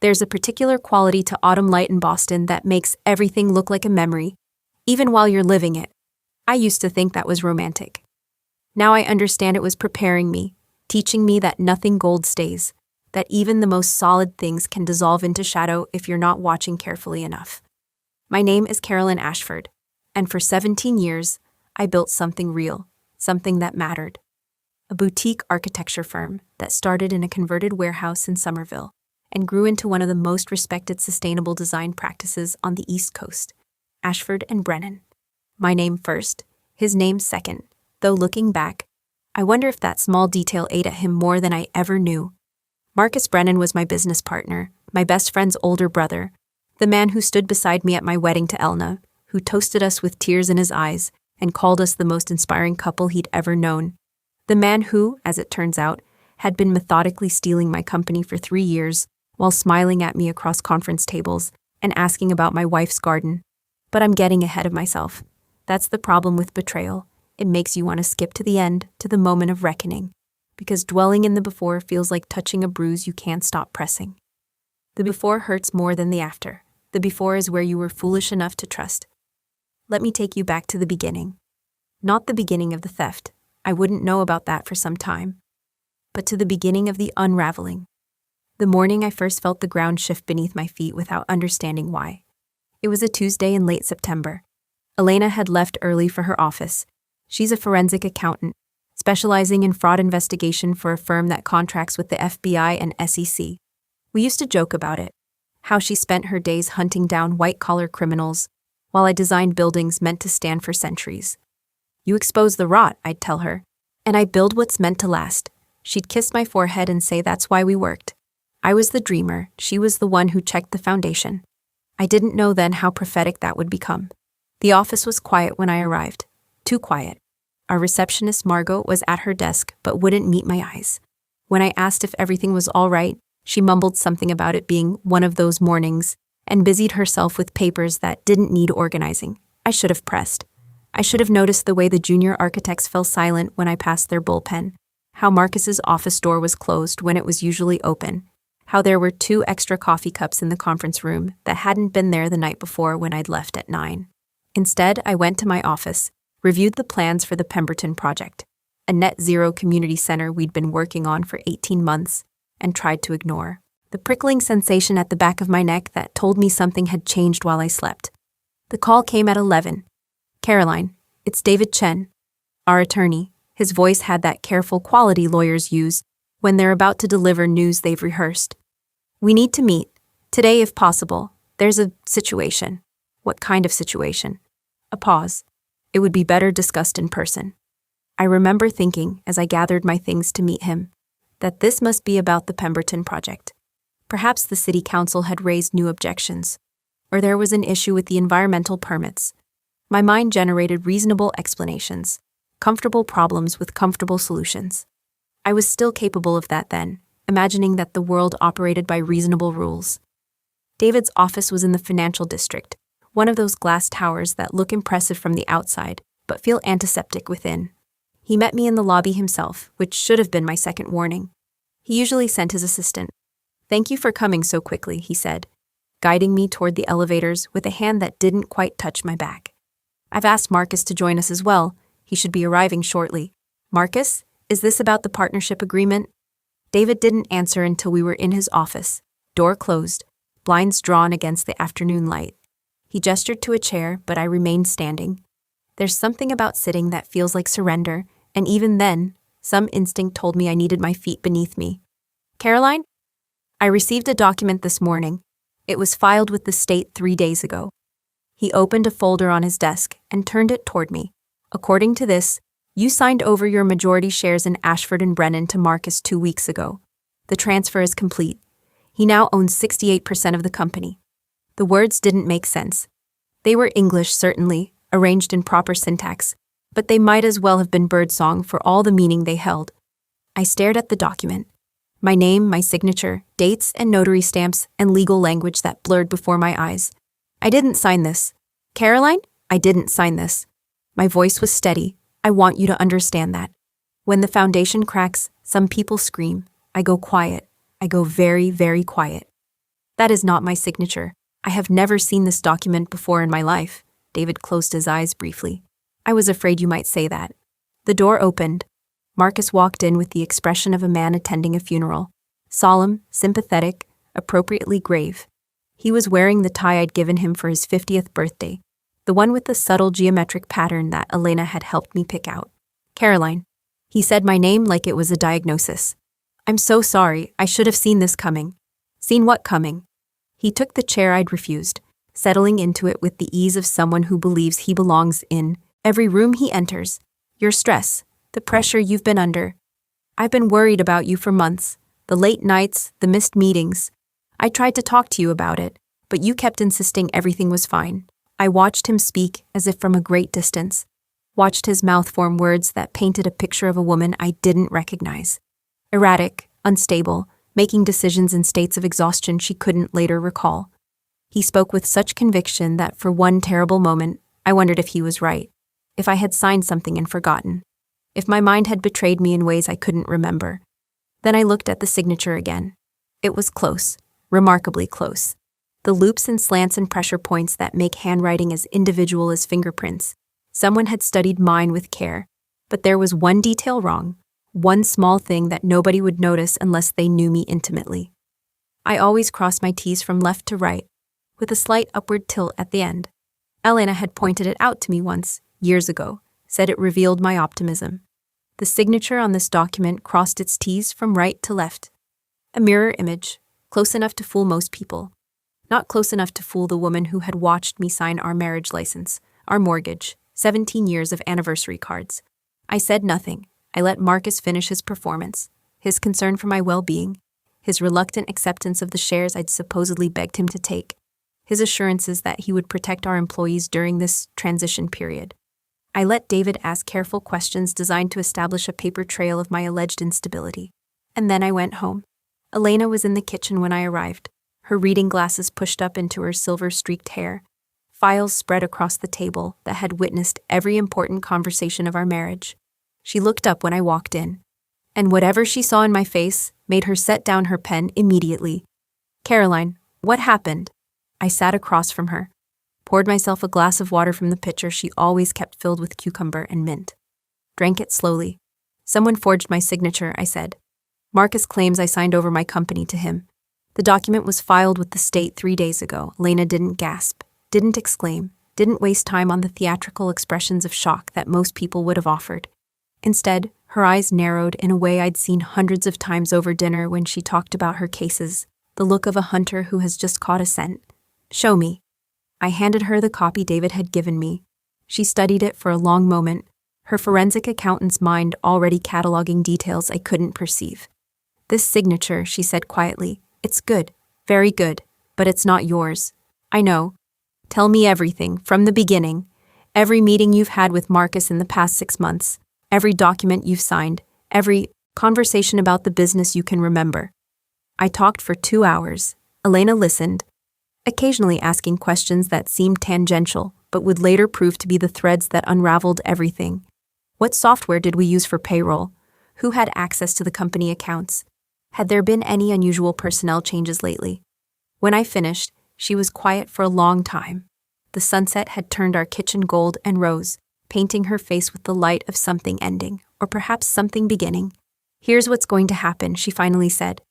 There's a particular quality to autumn light in Boston that makes everything look like a memory, even while you're living it. I used to think that was romantic. Now I understand it was preparing me, teaching me that nothing gold stays, that even the most solid things can dissolve into shadow if you're not watching carefully enough. My name is Caroline Ashford, and for 17 years, I built something real, something that mattered. A boutique architecture firm that started in a converted warehouse in Somerville and grew into one of the most respected sustainable design practices on the East Coast, Ashford and Brennan. My name first, his name second, though looking back, I wonder if that small detail ate at him more than I ever knew. Marcus Brennan was my business partner, my best friend's older brother, the man who stood beside me at my wedding to Elena, who toasted us with tears in his eyes and called us the most inspiring couple he'd ever known. The man who, as it turns out, had been methodically stealing my company for 3 years while smiling at me across conference tables and asking about my wife's garden. But I'm getting ahead of myself. That's the problem with betrayal. It makes you want to skip to the end, to the moment of reckoning, because dwelling in the before feels like touching a bruise you can't stop pressing. The before hurts more than the after. The before is where you were foolish enough to trust. Let me take you back to the beginning. Not the beginning of the theft. I wouldn't know about that for some time. But to the beginning of the unraveling. The morning I first felt the ground shift beneath my feet without understanding why. It was a Tuesday in late September. Elena had left early for her office. She's a forensic accountant, specializing in fraud investigation for a firm that contracts with the FBI and SEC. We used to joke about it, how she spent her days hunting down white-collar criminals, while I designed buildings meant to stand for centuries. You expose the rot, I'd tell her, and I build what's meant to last. She'd kiss my forehead and say that's why we worked. I was the dreamer, she was the one who checked the foundation. I didn't know then how prophetic that would become. The office was quiet when I arrived. Too quiet. Our receptionist Margot was at her desk but wouldn't meet my eyes. When I asked if everything was all right, she mumbled something about it being one of those mornings and busied herself with papers that didn't need organizing. I should have pressed. I should have noticed the way the junior architects fell silent when I passed their bullpen, how Marcus's office door was closed when it was usually open, how there were 2 extra coffee cups in the conference room that hadn't been there the night before when I'd left at 9. Instead, I went to my office, reviewed the plans for the Pemberton project, a net zero community center we'd been working on for 18 months, and tried to ignore the prickling sensation at the back of my neck that told me something had changed while I slept. The call came at 11. Caroline, it's David Chen, our attorney. His voice had that careful quality lawyers use when they're about to deliver news they've rehearsed. We need to meet. Today, if possible. There's a situation. What kind of situation? A pause. It would be better discussed in person. I remember thinking, as I gathered my things to meet him, that this must be about the Pemberton project. Perhaps the city council had raised new objections, or there was an issue with the environmental permits. My mind generated reasonable explanations, comfortable problems with comfortable solutions. I was still capable of that then, imagining that the world operated by reasonable rules. David's office was in the financial district, one of those glass towers that look impressive from the outside, but feel antiseptic within. He met me in the lobby himself, which should have been my second warning. He usually sent his assistant. "Thank you for coming so quickly," he said, guiding me toward the elevators with a hand that didn't quite touch my back. "I've asked Marcus to join us as well. He should be arriving shortly." "Marcus, is this about the partnership agreement?" David didn't answer until we were in his office, door closed, blinds drawn against the afternoon light. He gestured to a chair, but I remained standing. There's something about sitting that feels like surrender, and even then, some instinct told me I needed my feet beneath me. "Caroline? I received a document this morning. It was filed with the state 3 days ago." He opened a folder on his desk and turned it toward me. "According to this, you signed over your majority shares in Ashford and Brennan to Marcus 2 weeks ago. The transfer is complete. He now owns 68% of the company." The words didn't make sense. They were English, certainly, arranged in proper syntax, but they might as well have been birdsong for all the meaning they held. I stared at the document. My name, my signature, dates and notary stamps, and legal language that blurred before my eyes. "I didn't sign this. Caroline, I didn't sign this." My voice was steady. "I want you to understand that. When the foundation cracks, some people scream. I go quiet. I go very, very quiet." That is not my signature. I have never seen this document before in my life. David closed his eyes briefly. I was afraid you might say that. The door opened. Marcus walked in with the expression of a man attending a funeral. Solemn, sympathetic, appropriately grave. He was wearing the tie I'd given him for his 50th birthday, the one with the subtle geometric pattern that Elena had helped me pick out. Caroline. He said my name like it was a diagnosis. I'm so sorry, I should have seen this coming. Seen what coming? He took the chair I'd refused, settling into it with the ease of someone who believes he belongs in every room he enters. Your stress, the pressure you've been under. I've been worried about you for months. The late nights, the missed meetings. I tried to talk to you about it, but you kept insisting everything was fine. I watched him speak as if from a great distance. Watched his mouth form words that painted a picture of a woman I didn't recognize. Erratic, unstable, making decisions in states of exhaustion she couldn't later recall. He spoke with such conviction that for one terrible moment, I wondered if he was right. If I had signed something and forgotten. If my mind had betrayed me in ways I couldn't remember. Then I looked at the signature again. It was close, remarkably close. The loops and slants and pressure points that make handwriting as individual as fingerprints. Someone had studied mine with care, but there was one detail wrong, one small thing that nobody would notice unless they knew me intimately. I always crossed my T's from left to right, with a slight upward tilt at the end. Elena had pointed it out to me once, years ago, said it revealed my optimism. The signature on this document crossed its T's from right to left. A mirror image, close enough to fool most people. Not close enough to fool the woman who had watched me sign our marriage license, our mortgage, 17 years of anniversary cards. I said nothing. I let Marcus finish his performance, his concern for my well-being, his reluctant acceptance of the shares I'd supposedly begged him to take, his assurances that he would protect our employees during this transition period. I let David ask careful questions designed to establish a paper trail of my alleged instability. And then I went home. Elena was in the kitchen when I arrived, her reading glasses pushed up into her silver-streaked hair, files spread across the table that had witnessed every important conversation of our marriage. She looked up when I walked in, and whatever she saw in my face made her set down her pen immediately. Caroline, what happened? I sat across from her, poured myself a glass of water from the pitcher she always kept filled with cucumber and mint. Drank it slowly. Someone forged my signature, I said. Marcus claims I signed over my company to him. The document was filed with the state 3 days ago. Elena didn't gasp, didn't exclaim, didn't waste time on the theatrical expressions of shock that most people would have offered. Instead, her eyes narrowed in a way I'd seen hundreds of times over dinner when she talked about her cases, the look of a hunter who has just caught a scent. Show me. I handed her the copy David had given me. She studied it for a long moment, her forensic accountant's mind already cataloging details I couldn't perceive. This signature, she said quietly, it's good, very good, but it's not yours. I know. Tell me everything, from the beginning. Every meeting you've had with Marcus in the past 6 months. Every document you've signed. Every conversation about the business you can remember. I talked for 2 hours. Elena listened, occasionally asking questions that seemed tangential, but would later prove to be the threads that unraveled everything. What software did we use for payroll? Who had access to the company accounts? Had there been any unusual personnel changes lately? When I finished, she was quiet for a long time. The sunset had turned our kitchen gold and rose, painting her face with the light of something ending, or perhaps something beginning. Here's what's going to happen, she finally said.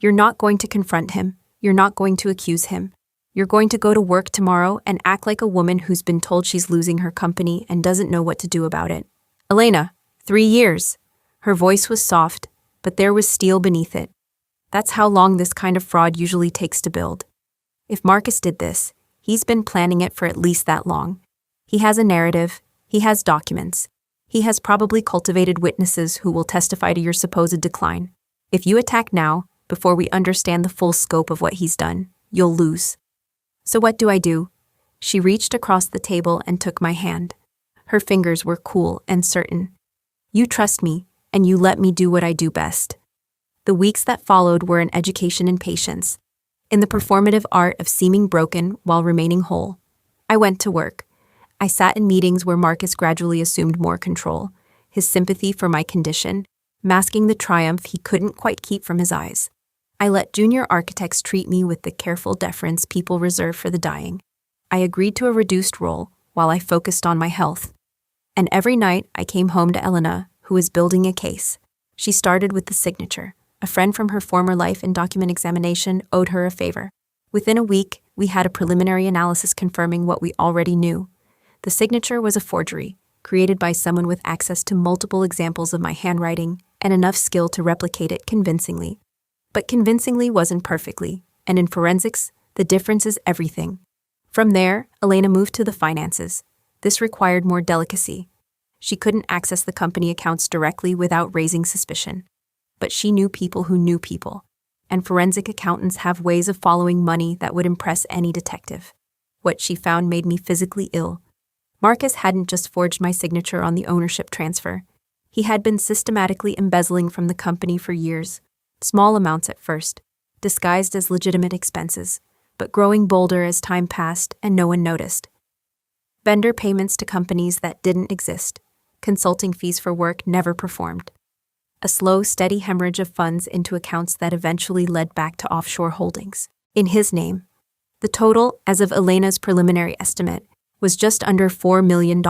You're not going to confront him. You're not going to accuse him. You're going to go to work tomorrow and act like a woman who's been told she's losing her company and doesn't know what to do about it. Elena, 3 years. Her voice was soft, but there was steel beneath it. That's how long this kind of fraud usually takes to build. If Marcus did this, he's been planning it for at least that long. He has a narrative. He has documents. He has probably cultivated witnesses who will testify to your supposed decline. If you attack now, before we understand the full scope of what he's done, you'll lose. So what do? She reached across the table and took my hand. Her fingers were cool and certain. You trust me, and you let me do what I do best. The weeks that followed were an education in patience, in the performative art of seeming broken while remaining whole. I went to work. I sat in meetings where Marcus gradually assumed more control, his sympathy for my condition, masking the triumph he couldn't quite keep from his eyes. I let junior architects treat me with the careful deference people reserve for the dying. I agreed to a reduced role while I focused on my health. And every night I came home to Elena, who was building a case. She started with the signature. A friend from her former life in document examination owed her a favor. Within a week, we had a preliminary analysis confirming what we already knew. The signature was a forgery, created by someone with access to multiple examples of my handwriting and enough skill to replicate it convincingly. But convincingly wasn't perfectly, and in forensics, the difference is everything. From there, Elena moved to the finances. This required more delicacy. She couldn't access the company accounts directly without raising suspicion. But she knew people who knew people, and forensic accountants have ways of following money that would impress any detective. What she found made me physically ill. Marcus hadn't just forged my signature on the ownership transfer. He had been systematically embezzling from the company for years, small amounts at first, disguised as legitimate expenses, but growing bolder as time passed and no one noticed. Vendor payments to companies that didn't exist, consulting fees for work never performed. A slow, steady hemorrhage of funds into accounts that eventually led back to offshore holdings. In his name. The total, as of Elena's preliminary estimate, was just under $4 million.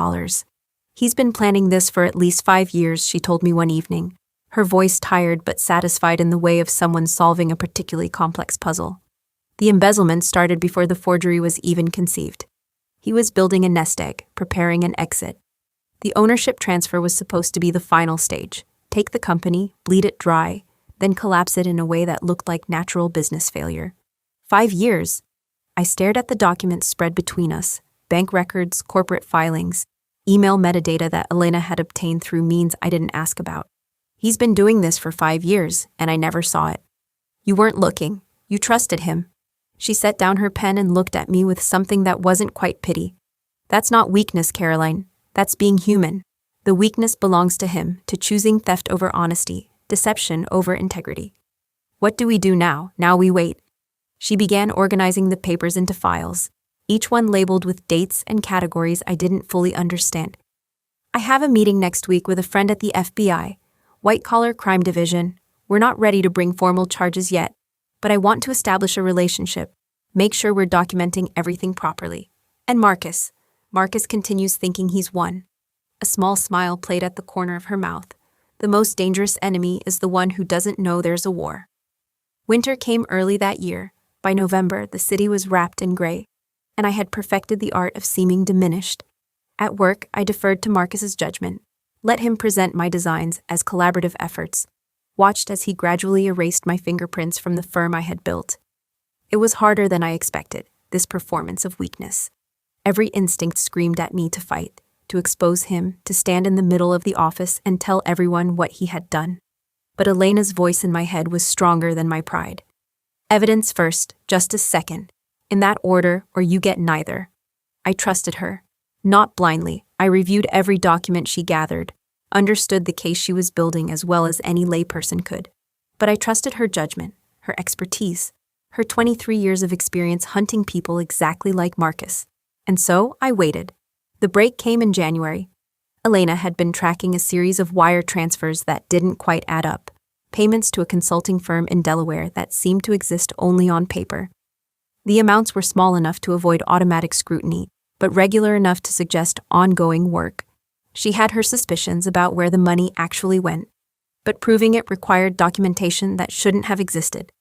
He's been planning this for at least 5 years, she told me one evening, her voice tired but satisfied in the way of someone solving a particularly complex puzzle. The embezzlement started before the forgery was even conceived. He was building a nest egg, preparing an exit. The ownership transfer was supposed to be the final stage. Take the company, bleed it dry, then collapse it in a way that looked like natural business failure. 5 years. I stared at the documents spread between us, bank records, corporate filings, email metadata that Elena had obtained through means I didn't ask about. He's been doing this for 5 years, and I never saw it. You weren't looking. You trusted him. She set down her pen and looked at me with something that wasn't quite pity. That's not weakness, Caroline. That's being human. The weakness belongs to him, to choosing theft over honesty, deception over integrity. What do we do now? Now we wait. She began organizing the papers into files, each one labeled with dates and categories I didn't fully understand. I have a meeting next week with a friend at the FBI, White-Collar Crime Division. We're not ready to bring formal charges yet, but I want to establish a relationship, make sure we're documenting everything properly. And Marcus continues thinking he's won. A small smile played at the corner of her mouth. The most dangerous enemy is the one who doesn't know there's a war. Winter came early that year. By November, the city was wrapped in gray, and I had perfected the art of seeming diminished. At work, I deferred to Marcus's judgment, let him present my designs as collaborative efforts, watched as he gradually erased my fingerprints from the firm I had built. It was harder than I expected, this performance of weakness. Every instinct screamed at me to fight, to expose him, to stand in the middle of the office and tell everyone what he had done. But Elena's voice in my head was stronger than my pride. Evidence first, justice second. In that order, or you get neither. I trusted her. Not blindly, I reviewed every document she gathered, understood the case she was building as well as any layperson could. But I trusted her judgment, her expertise, her 23 years of experience hunting people exactly like Marcus. And so I waited. The break came in January. Elena had been tracking a series of wire transfers that didn't quite add up, payments to a consulting firm in Delaware that seemed to exist only on paper. The amounts were small enough to avoid automatic scrutiny, but regular enough to suggest ongoing work. She had her suspicions about where the money actually went, but proving it required documentation that shouldn't have existed.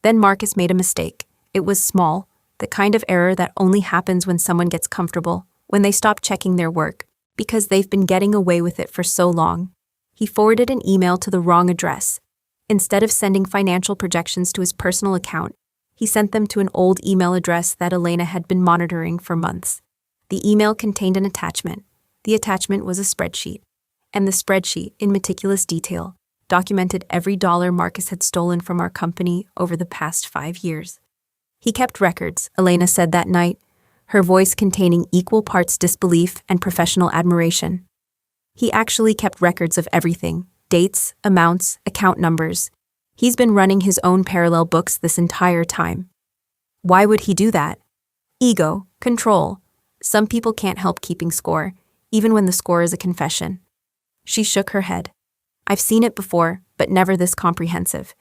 Then Marcus made a mistake. It was small, the kind of error that only happens when someone gets comfortable, when they stop checking their work, because they've been getting away with it for so long. He forwarded an email to the wrong address. Instead of sending financial projections to his personal account, he sent them to an old email address that Elena had been monitoring for months. The email contained an attachment. The attachment was a spreadsheet, and the spreadsheet, in meticulous detail, documented every dollar Marcus had stolen from our company over the past 5 years. He kept records, Elena said that night, her voice containing equal parts disbelief and professional admiration. He actually kept records of everything, dates, amounts, account numbers. He's been running his own parallel books this entire time. Why would he do that? Ego, control. Some people can't help keeping score, even when the score is a confession. She shook her head. I've seen it before, but never this comprehensive.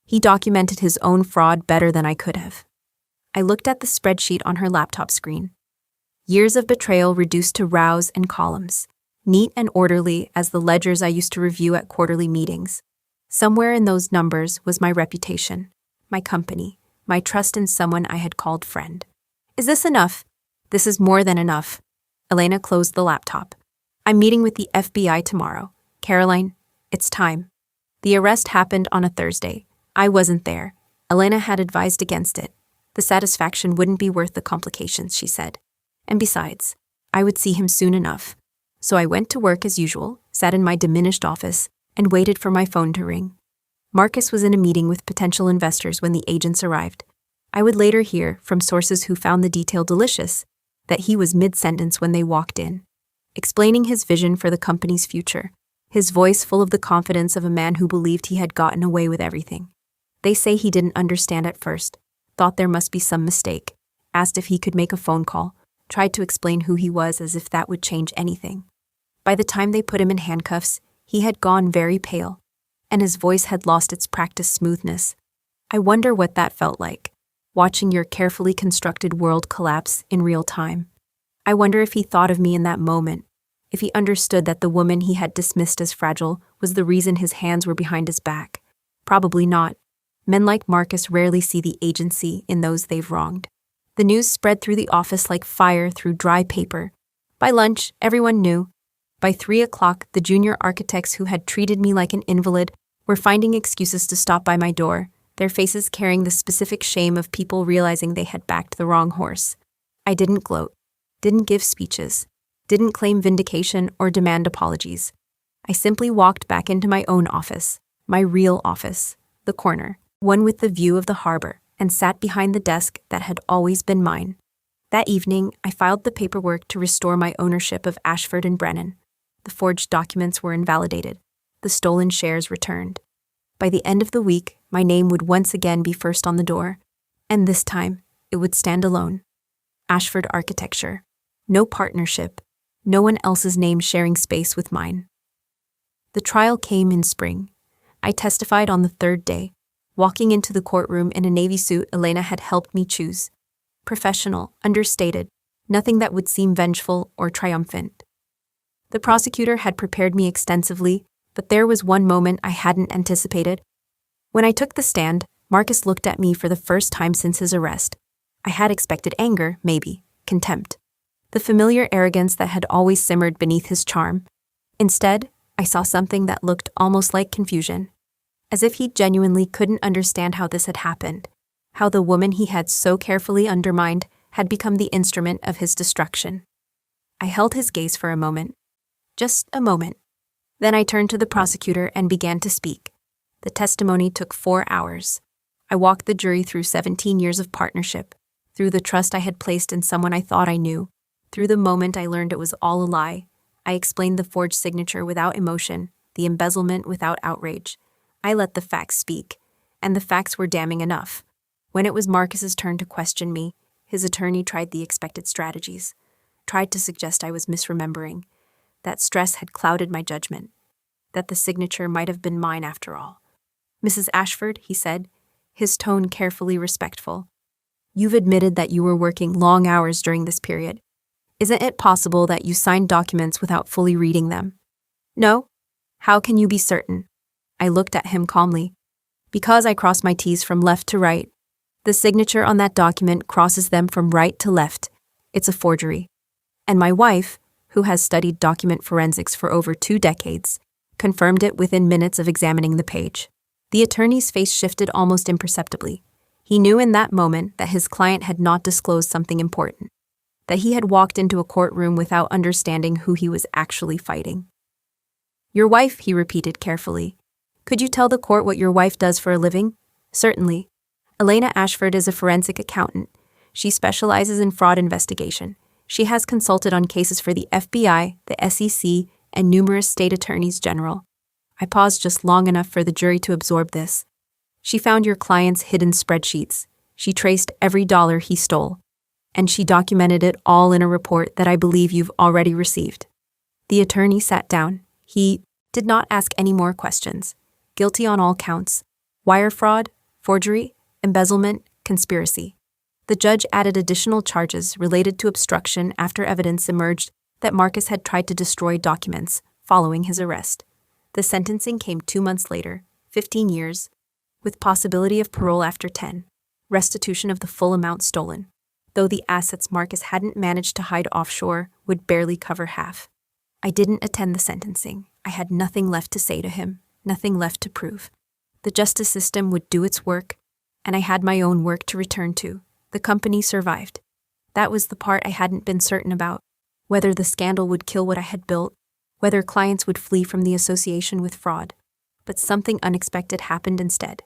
He documented his own fraud better than I could have. I looked at the spreadsheet on her laptop screen. Years of betrayal reduced to rows and columns, neat and orderly as the ledgers I used to review at quarterly meetings. Somewhere in those numbers was my reputation, my company, my trust in someone I had called friend. Is this enough? This is more than enough. Elena closed the laptop. I'm meeting with the FBI tomorrow. Caroline, it's time. The arrest happened on a Thursday. I wasn't there. Elena had advised against it. The satisfaction wouldn't be worth the complications, she said. And besides, I would see him soon enough. So I went to work as usual, sat in my diminished office, and waited for my phone to ring. Marcus was in a meeting with potential investors when the agents arrived. I would later hear, from sources who found the detail delicious, that he was mid-sentence when they walked in, explaining his vision for the company's future, his voice full of the confidence of a man who believed he had gotten away with everything. They say he didn't understand at first, thought there must be some mistake, asked if he could make a phone call, tried to explain who he was as if that would change anything. By the time they put him in handcuffs, he had gone very pale, and his voice had lost its practiced smoothness. I wonder what that felt like, watching your carefully constructed world collapse in real time. I wonder if he thought of me in that moment, if he understood that the woman he had dismissed as fragile was the reason his hands were behind his back. Probably not. Men like Marcus rarely see the agency in those they've wronged. The news spread through the office like fire through dry paper. By lunch, everyone knew. By 3 o'clock, the junior architects who had treated me like an invalid were finding excuses to stop by my door, their faces carrying the specific shame of people realizing they had backed the wrong horse. I didn't gloat, didn't give speeches, didn't claim vindication or demand apologies. I simply walked back into my own office, my real office, the corner, one with the view of the harbor, and sat behind the desk that had always been mine. That evening, I filed the paperwork to restore my ownership of Ashford and Brennan. The forged documents were invalidated. The stolen shares returned. By the end of the week, my name would once again be first on the door, and this time, it would stand alone. Ashford Architecture. No partnership. No one else's name sharing space with mine. The trial came in spring. I testified on the third day, walking into the courtroom in a navy suit Elena had helped me choose. Professional, understated, nothing that would seem vengeful or triumphant. The prosecutor had prepared me extensively, but there was one moment I hadn't anticipated. When I took the stand, Marcus looked at me for the first time since his arrest. I had expected anger, maybe, contempt, the familiar arrogance that had always simmered beneath his charm. Instead, I saw something that looked almost like confusion, as if he genuinely couldn't understand how this had happened, how the woman he had so carefully undermined had become the instrument of his destruction. I held his gaze for a moment. Just a moment. Then I turned to the prosecutor and began to speak. The testimony took 4 hours. I walked the jury through 17 years of partnership, through the trust I had placed in someone I thought I knew, through the moment I learned it was all a lie. I explained the forged signature without emotion, the embezzlement without outrage. I let the facts speak, and the facts were damning enough. When it was Marcus's turn to question me, his attorney tried the expected strategies, tried to suggest I was misremembering, that stress had clouded my judgment, that the signature might have been mine after all. Mrs. Ashford, he said, his tone carefully respectful, you've admitted that you were working long hours during this period. Isn't it possible that you signed documents without fully reading them? No? How can you be certain? I looked at him calmly. Because I cross my T's from left to right. The signature on that document crosses them from right to left. It's a forgery. And my wife, who has studied document forensics for over 2 decades, confirmed it within minutes of examining the page. The attorney's face shifted almost imperceptibly. He knew in that moment that his client had not disclosed something important, that he had walked into a courtroom without understanding who he was actually fighting. Your wife, he repeated carefully. Could you tell the court what your wife does for a living? Certainly. Elena Ashford is a forensic accountant. She specializes in fraud investigation. She has consulted on cases for the FBI, the SEC, and numerous state attorneys general. I paused just long enough for the jury to absorb this. She found your client's hidden spreadsheets. She traced every dollar he stole. And she documented it all in a report that I believe you've already received. The attorney sat down. He did not ask any more questions. Guilty on all counts. Wire fraud, forgery, embezzlement, conspiracy. The judge added additional charges related to obstruction after evidence emerged that Marcus had tried to destroy documents following his arrest. The sentencing came 2 months later, 15 years, with possibility of parole after 10, restitution of the full amount stolen, though the assets Marcus hadn't managed to hide offshore would barely cover half. I didn't attend the sentencing. I had nothing left to say to him, nothing left to prove. The justice system would do its work, and I had my own work to return to. The company survived. That was the part I hadn't been certain about, whether the scandal would kill what I had built, whether clients would flee from the association with fraud. But something unexpected happened instead.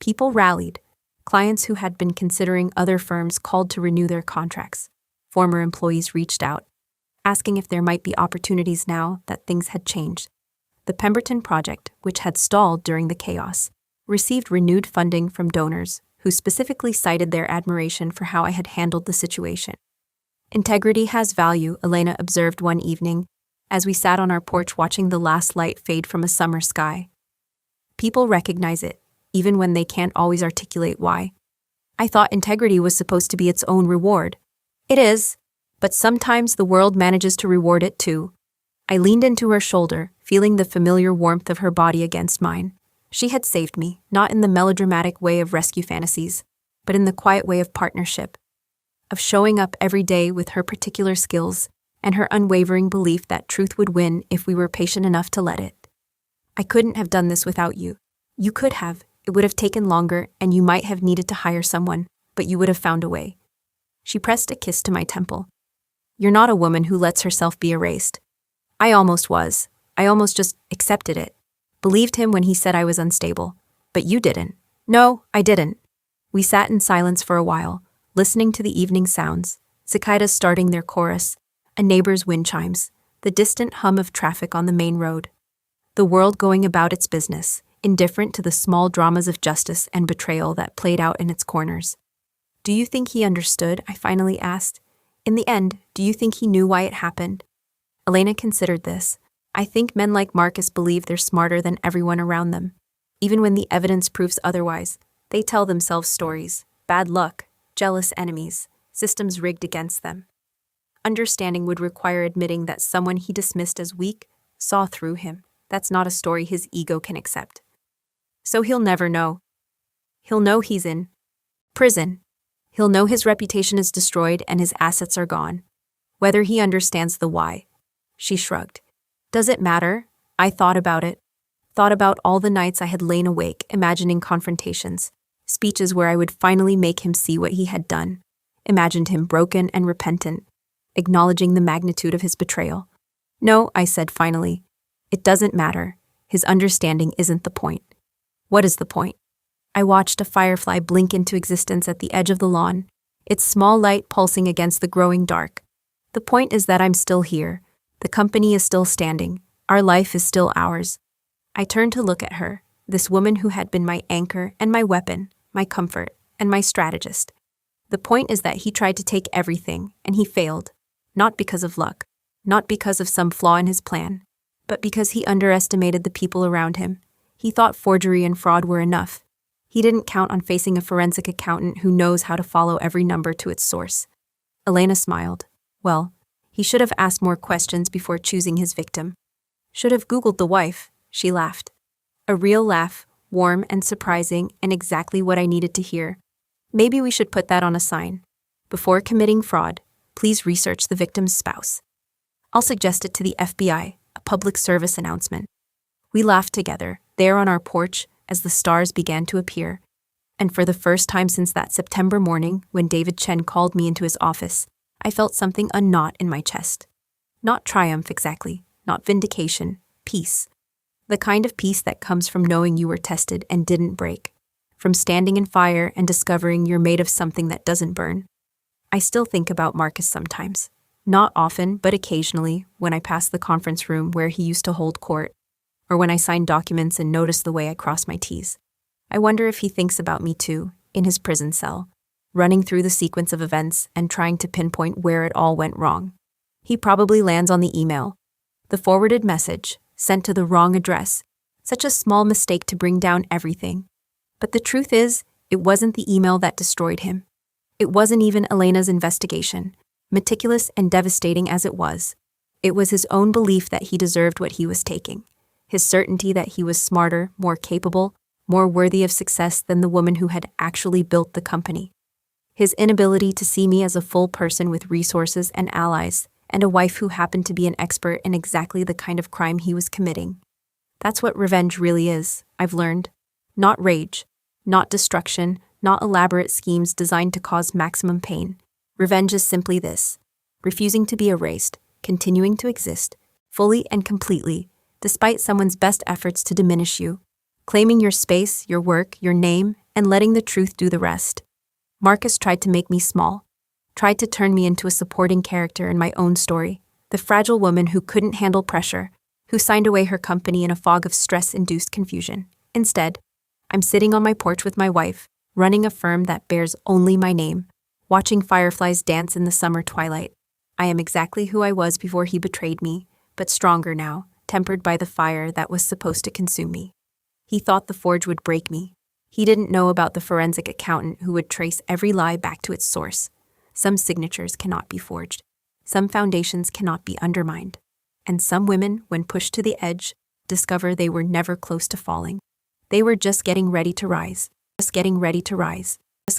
People rallied. Clients who had been considering other firms called to renew their contracts. Former employees reached out, asking if there might be opportunities now that things had changed. The Pemberton project, which had stalled during the chaos, received renewed funding from donors who specifically cited their admiration for how I had handled the situation. Integrity has value, Elena observed one evening, as we sat on our porch watching the last light fade from a summer sky. People recognize it, even when they can't always articulate why. I thought integrity was supposed to be its own reward. It is, but sometimes the world manages to reward it too. I leaned into her shoulder, feeling the familiar warmth of her body against mine. She had saved me, not in the melodramatic way of rescue fantasies, but in the quiet way of partnership, of showing up every day with her particular skills and her unwavering belief that truth would win if we were patient enough to let it. I couldn't have done this without you. You could have. It would have taken longer, and you might have needed to hire someone, but you would have found a way. She pressed a kiss to my temple. You're not a woman who lets herself be erased. I almost was. I almost just accepted it. Believed him when he said I was unstable. But you didn't. No, I didn't. We sat in silence for a while, listening to the evening sounds, cicadas starting their chorus, a neighbor's wind chimes, the distant hum of traffic on the main road. The world going about its business, indifferent to the small dramas of justice and betrayal that played out in its corners. Do you think he understood? I finally asked. In the end, do you think he knew why it happened? Elena considered this. I think men like Marcus believe they're smarter than everyone around them. Even when the evidence proves otherwise, they tell themselves stories, bad luck, jealous enemies, systems rigged against them. Understanding would require admitting that someone he dismissed as weak saw through him. That's not a story his ego can accept. So he'll never know. He'll know he's in prison. He'll know his reputation is destroyed and his assets are gone. Whether he understands the why. She shrugged. Does it matter? I thought about it. Thought about all the nights I had lain awake, imagining confrontations, speeches where I would finally make him see what he had done. Imagined him broken and repentant, acknowledging the magnitude of his betrayal. No, I said finally. It doesn't matter. His understanding isn't the point. What is the point? I watched a firefly blink into existence at the edge of the lawn, its small light pulsing against the growing dark. The point is that I'm still here. The company is still standing. Our life is still ours. I turned to look at her, this woman who had been my anchor and my weapon, my comfort, and my strategist. The point is that he tried to take everything, and he failed. Not because of luck, not because of some flaw in his plan, but because he underestimated the people around him. He thought forgery and fraud were enough. He didn't count on facing a forensic accountant who knows how to follow every number to its source. Elena smiled. Well, he should have asked more questions before choosing his victim. Should have Googled the wife, she laughed. A real laugh, warm and surprising, and exactly what I needed to hear. Maybe we should put that on a sign. Before committing fraud, please research the victim's spouse. I'll suggest it to the FBI, a public service announcement. We laughed together, there on our porch, as the stars began to appear. And for the first time since that September morning when David Chen called me into his office, I felt something unknot in my chest. Not triumph exactly, not vindication, peace. The kind of peace that comes from knowing you were tested and didn't break. From standing in fire and discovering you're made of something that doesn't burn. I still think about Marcus sometimes. Not often, but occasionally, when I pass the conference room where he used to hold court, or when I sign documents and notice the way I cross my T's. I wonder if he thinks about me too, in his prison cell, running through the sequence of events and trying to pinpoint where it all went wrong. He probably lands on the email. The forwarded message, sent to the wrong address. Such a small mistake to bring down everything. But the truth is, It wasn't the email that destroyed him. It wasn't even Elena's investigation, meticulous and devastating as it was. It was his own belief that he deserved what he was taking, his certainty that he was smarter, more capable, more worthy of success than the woman who had actually built the company. His inability to see me as a full person with resources and allies, and a wife who happened to be an expert in exactly the kind of crime he was committing. That's what revenge really is, I've learned. Not rage, not destruction, not elaborate schemes designed to cause maximum pain. Revenge is simply this: refusing to be erased, continuing to exist, fully and completely, despite someone's best efforts to diminish you, claiming your space, your work, your name, and letting the truth do the rest. Marcus tried to make me small, tried to turn me into a supporting character in my own story, the fragile woman who couldn't handle pressure, who signed away her company in a fog of stress-induced confusion. Instead, I'm sitting on my porch with my wife, running a firm that bears only my name, watching fireflies dance in the summer twilight. I am exactly who I was before he betrayed me, but stronger now, tempered by the fire that was supposed to consume me. He thought the forge would break me. He didn't know about the forensic accountant who would trace every lie back to its source. Some signatures cannot be forged. Some foundations cannot be undermined. And some women, when pushed to the edge, discover they were never close to falling. They were just getting ready to rise. Just getting ready to rise.